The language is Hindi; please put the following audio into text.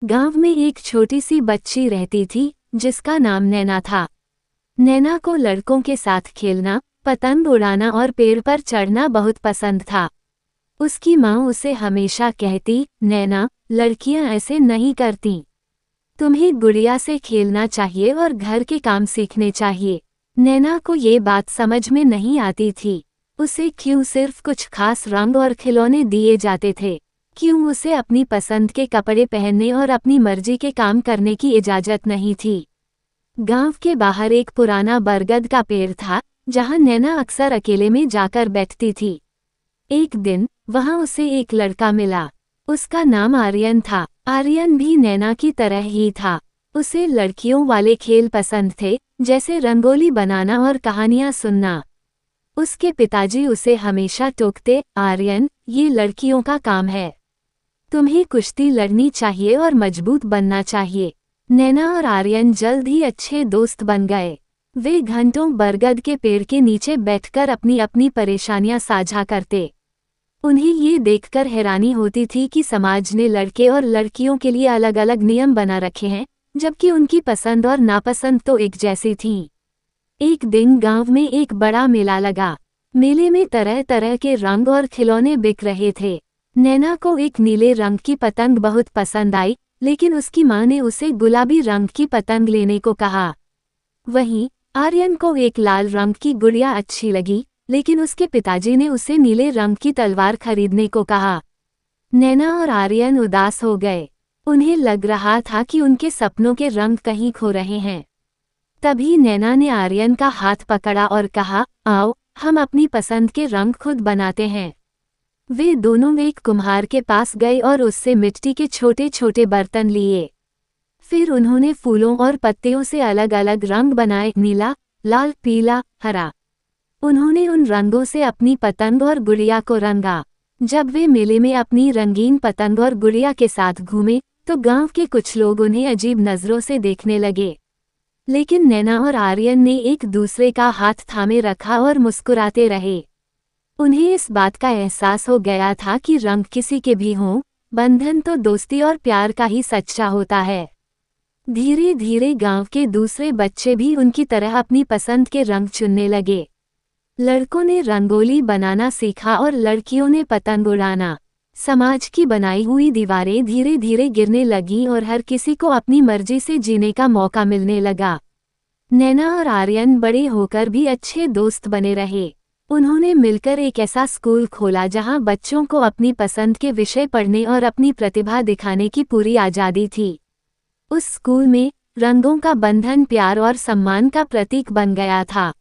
गांव में एक छोटी सी बच्ची रहती थी जिसका नाम नैना था। नैना को लड़कों के साथ खेलना, पतंग उड़ाना और पेड़ पर चढ़ना बहुत पसंद था। उसकी माँ उसे हमेशा कहती, नैना, लड़कियां ऐसे नहीं करती। तुम्हें गुड़िया से खेलना चाहिए और घर के काम सीखने चाहिए। नैना को ये बात समझ में नहीं आती थी। उसे क्यों सिर्फ कुछ खास रंग और खिलौने दिए जाते थे, क्यों उसे अपनी पसंद के कपड़े पहनने और अपनी मर्जी के काम करने की इजाजत नहीं थी। गांव के बाहर एक पुराना बरगद का पेड़ था, जहां नैना अक्सर अकेले में जाकर बैठती थी। एक दिन वहां उसे एक लड़का मिला। उसका नाम आर्यन था। आर्यन भी नैना की तरह ही था। उसे लड़कियों वाले खेल पसंद थे, जैसे रंगोली बनाना और कहानियां सुनना। उसके पिताजी उसे हमेशा टोकते, आर्यन, ये लड़कियों का काम है। तुम्हें कुश्ती लड़नी चाहिए और मजबूत बनना चाहिए। नैना और आर्यन जल्द ही अच्छे दोस्त बन गए। वे घंटों बरगद के पेड़ के नीचे बैठकर अपनी अपनी परेशानियां साझा करते। उन्हें ये देखकर हैरानी होती थी कि समाज ने लड़के और लड़कियों के लिए अलग अलग नियम बना रखे हैं, जबकि उनकी पसंद और नापसंद तो एक जैसी थीं। एक दिन गांव में एक बड़ा मेला लगा। मेले में तरह तरह के रंग और खिलौने बिक रहे थे। नैना को एक नीले रंग की पतंग बहुत पसंद आई, लेकिन उसकी माँ ने उसे गुलाबी रंग की पतंग लेने को कहा। वहीं आर्यन को एक लाल रंग की गुड़िया अच्छी लगी, लेकिन उसके पिताजी ने उसे नीले रंग की तलवार खरीदने को कहा। नैना और आर्यन उदास हो गए। उन्हें लग रहा था कि उनके सपनों के रंग कहीं खो रहे हैं। तभी नैना ने आर्यन का हाथ पकड़ा और कहा, आओ, हम अपनी पसंद के रंग खुद बनाते हैं। वे दोनों एक कुम्हार के पास गए और उससे मिट्टी के छोटे छोटे बर्तन लिए। फिर उन्होंने फूलों और पत्तियों से अलग अलग रंग बनाए, नीला, लाल, पीला, हरा। उन्होंने उन रंगों से अपनी पतंग और गुड़िया को रंगा। जब वे मेले में अपनी रंगीन पतंग और गुड़िया के साथ घूमे, तो गांव के कुछ लोग उन्हें अजीब नजरों से देखने लगे। लेकिन नैना और आर्यन ने एक दूसरे का हाथ थामे रखा और मुस्कुराते रहे। उन्हें इस बात का एहसास हो गया था कि रंग किसी के भी हों, बंधन तो दोस्ती और प्यार का ही सच्चा होता है। धीरे धीरे गांव के दूसरे बच्चे भी उनकी तरह अपनी पसंद के रंग चुनने लगे। लड़कों ने रंगोली बनाना सीखा और लड़कियों ने पतंग उड़ाना। समाज की बनाई हुई दीवारें धीरे धीरे गिरने लगीं और हर किसी को अपनी मर्जी से जीने का मौका मिलने लगा। नैना और आर्यन बड़े होकर भी अच्छे दोस्त बने रहे। उन्होंने मिलकर एक ऐसा स्कूल खोला जहां बच्चों को अपनी पसंद के विषय पढ़ने और अपनी प्रतिभा दिखाने की पूरी आज़ादी थी। उस स्कूल में रंगों का बंधन प्यार और सम्मान का प्रतीक बन गया था।